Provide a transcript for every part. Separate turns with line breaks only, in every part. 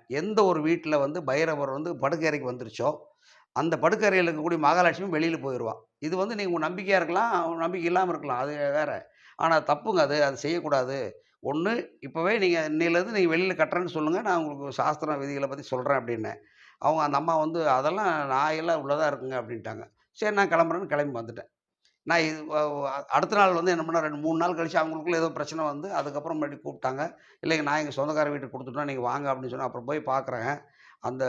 எந்த ஒரு வீட்ல வந்து பைரவர் வந்து படுக்கறைக்கு வந்துருச்சோ, அந்த படுக்கறையில இருக்கக்கூடிய மகாலட்சுமி வெளியில போயிருவா. இது வந்து நீங்க உங்க நம்பிக்கையா இருக்கலாம், நம்பிக்கை இல்லாம இருக்கலாம். அது வேற. ஆனா தப்புங்க அது. அது செய்யக்கூடாது. ஒண்ணு இப்பவே நீங்க இன்னையிலேருந்து நீங்க வெளியில கட்டுறேன்னு சொல்லுங்க. நான் உங்களுக்கு சாஸ்திரம் விதிகள பத்தி சொல்றேன் அப்டின்னேன். அவங்க அந்த அம்மா வந்து அதெல்லாம் நாயெல்லாம் உள்ள தான் இருக்குங்க அப்டின்ட்டாங்க. சரி நான் கிளம்புறேன்னு கிளம்பி வந்துட்டேன். நான் இது அடுத்த நாள் வந்து என்ன பண்ணேன் 2, 3 நாள் கழிச்சு அவங்களுக்குள்ள ஏதோ பிரச்சனை வந்து, அதுக்கப்புறம் மறுபடியும் கூப்பிட்டாங்க. இல்லைங்க நான் எங்க சொந்தக்கார வீட்டுக்கு குடுத்துட்டோம். நீங்க வாங்க அப்படின்னு சொன்னா, அப்புறம் போய் பார்க்குறேன். அந்த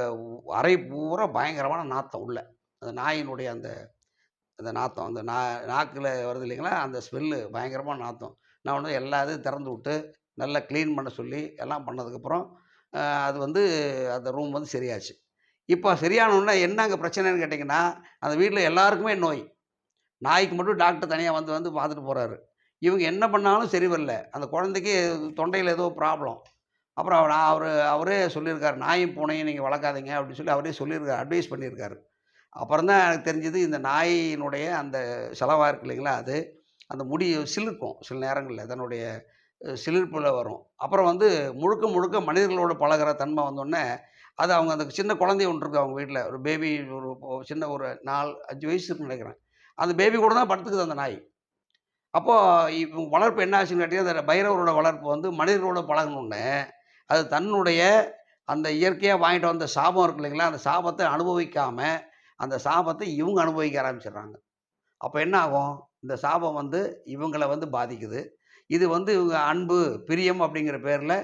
அறை பூரா பயங்கரமான நாத்தம் உள்ள. அந்த நாயினுடைய அந்த அந்த நாத்தம். அந்த நாக்குல வருது இல்லைங்களா? அந்த ஸ்மெல்லு பயங்கரமான நாத்தம். நான் உடனே எல்லா இதையும் திறந்து விட்டு, நல்லா கிளீன் பண்ண சொல்லி, எல்லாம் பண்ணதுக்கப்புறம், அது வந்து அந்த ரூம் வந்து சரியாச்சு. இப்போ சரியான உடனே என்ன அங்க பிரச்சனைன்னு கேட்டீங்கன்னா, அந்த வீட்ல எல்லாருக்குமே நோய். நாய்க்கு மட்டும் டாக்டர் தனியா வந்து வந்து பார்த்துட்டு போறாரு. இவங்க என்ன பண்ணாலும் சரி வரல. அந்த குழந்தைக்கு தொண்டையில ஏதோ ப்ராப்ளம். அப்புறம் அவரே சொல்லியிருக்காரு. நாயும், பூனையும் நீங்க வளர்க்காதீங்க அப்படின்னு சொல்லி அவரே சொல்லியிருக்காரு. அட்வைஸ் பண்ணியிருக்காரு. அப்புறம் தான் எனக்கு தெரிஞ்சது இந்த நாயினுடைய அந்த சலவா இருக்கு இல்லைங்களா? அது அந்த முடி சிலிர்க்கும் சில நேரங்கள்ல. அதனுடைய சிலிர்ப்புல வரும். அப்புறம் வந்து முழுக்க முழுக்க மனிதர்களோட பழகுற தன்மை வந்தோனே, அது அவங்க அந்த சின்ன குழந்தை ஒண்ணு இருக்கு அவங்க வீட்ல. ஒரு பேபி ஒரு சின்ன ஒரு 4, 5 வயசு இருக்குன்னு நெனைக்கிறேன். அந்த பேபி கூட தான் படுத்துக்குது அந்த நாய். அப்போ இவங்க வளர்ப்பு என்ன ஆச்சுன்னு கேட்டீங்கன்னா, அந்த பைரவரோட வளர்ப்பு வந்து மனிதர்களோட பழகுனோனே, அது தன்னுடைய அந்த இயற்கையா வாங்கிட்டு வந்த சாபம் இருக்கு இல்லைங்களா? அந்த சாபத்த அனுபவிக்காம, அந்த சாபத்த இவங்க அனுபவிக்க ஆரம்பிச்சுடுறாங்க. அப்ப என்ன ஆகும்? இந்த சாபம் வந்து இவங்கள வந்து பாதிக்குது. இது வந்து இவங்க அன்பு, பிரியம் அப்படிங்கிற பேர்ல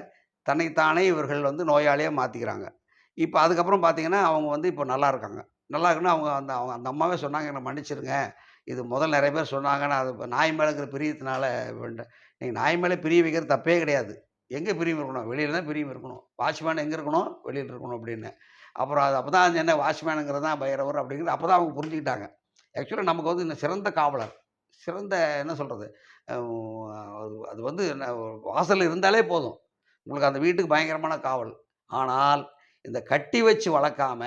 தன்னைத்தானே இவர்கள் வந்து நோயாளியா மாத்திக்கிறாங்க. இப்ப அதுக்கப்புறம் பார்த்தீங்கன்னா, அவங்க வந்து இப்ப நல்லா இருக்காங்க. நல்லா இருக்குன்னா அவங்க அந்த அம்மாவே சொன்னாங்க, "என்ன மன்னிச்சிடுங்க. இது முதல்ல நெறைய பேர் சொன்னாங்க. நான் அது நாய் மேல இருக்கிற பிரியத்தினால வேண்டேன்." நீங்க நாய் மேல பிரியம் வைக்கிறது தப்பே கிடையாது. எங்க பிரியம் இருக்கணும்? வெளியில தான் பிரியம் இருக்கணும். வாட்ச்மேன் எங்க இருக்கணும்? வெளியில இருக்கணும் அப்டின்னேன். அப்புறம் அது அப்பதான் என்ன வாட்ச்மேனுங்கிறது தான் பைரவர் அப்டிங்கிறது அப்பதான் அவங்க புரிஞ்சுக்கிட்டாங்க. ஆக்சுவலா நமக்கு வந்து இந்த சிறந்த காவலர். சிறந்த என்ன சொல்றது? அ அது அது வந்து வாசல்ல இருந்தாலே போதும். உங்களுக்கு அந்த வீட்டுக்கு பயங்கரமான காவல். ஆனால் இந்த கட்டி வச்சு வளர்க்காம,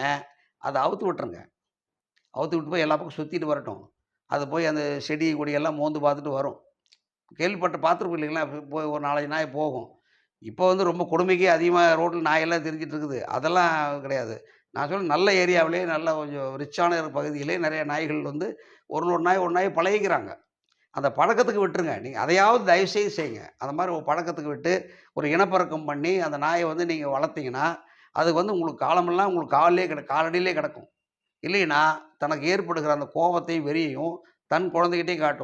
அத அவுத்து விட்டுருங்க. அவுத்து விட்டு போய் எல்லா பக்கம் சுத்திட்டு வரட்டும். அது போய் அந்த செடி, கொடியெல்லாம் மோந்து பார்த்துட்டு வரும். பார்த்துருப்போம் இல்லைங்களா? போய் ஒரு 4, 5 நாய் போகும். இப்போ வந்து ரொம்ப கொடுமைக்கே அதிகமா ரோட்ல நாயெல்லாம் திரிஞ்சுட்டு இருக்குது. அதெல்லாம் கிடையாது. நான் சொல்றேன் நல்ல ஏரியாவிலேயே நல்ல கொஞ்சம் ரிச்சான பகுதியிலே நெறைய நாய்கள் வந்து ஒரு நாய் பழகிக்கிறாங்க. அந்த பழக்கத்துக்கு விட்டுருங்க. நீங்க அதையாவது தயவுசெய்து செய்யுங்க. அந்த மாரி ஒரு பழக்கத்துக்கு விட்டு, ஒரு இனப்பெருக்கம் பண்ணி, அந்த நாய வந்து நீங்க வளர்த்தீங்கன்னா, அது வந்து உங்களுக்கு காலமெல்லாம் உங்களுக்கு காலடியிலே கிடக்கும். இல்லைன்னா, தனக்கு ஏற்படுகிற அந்த கோவத்தையும், வெறியையும் தன் குழந்தைகிட்டயும் காட்டும்.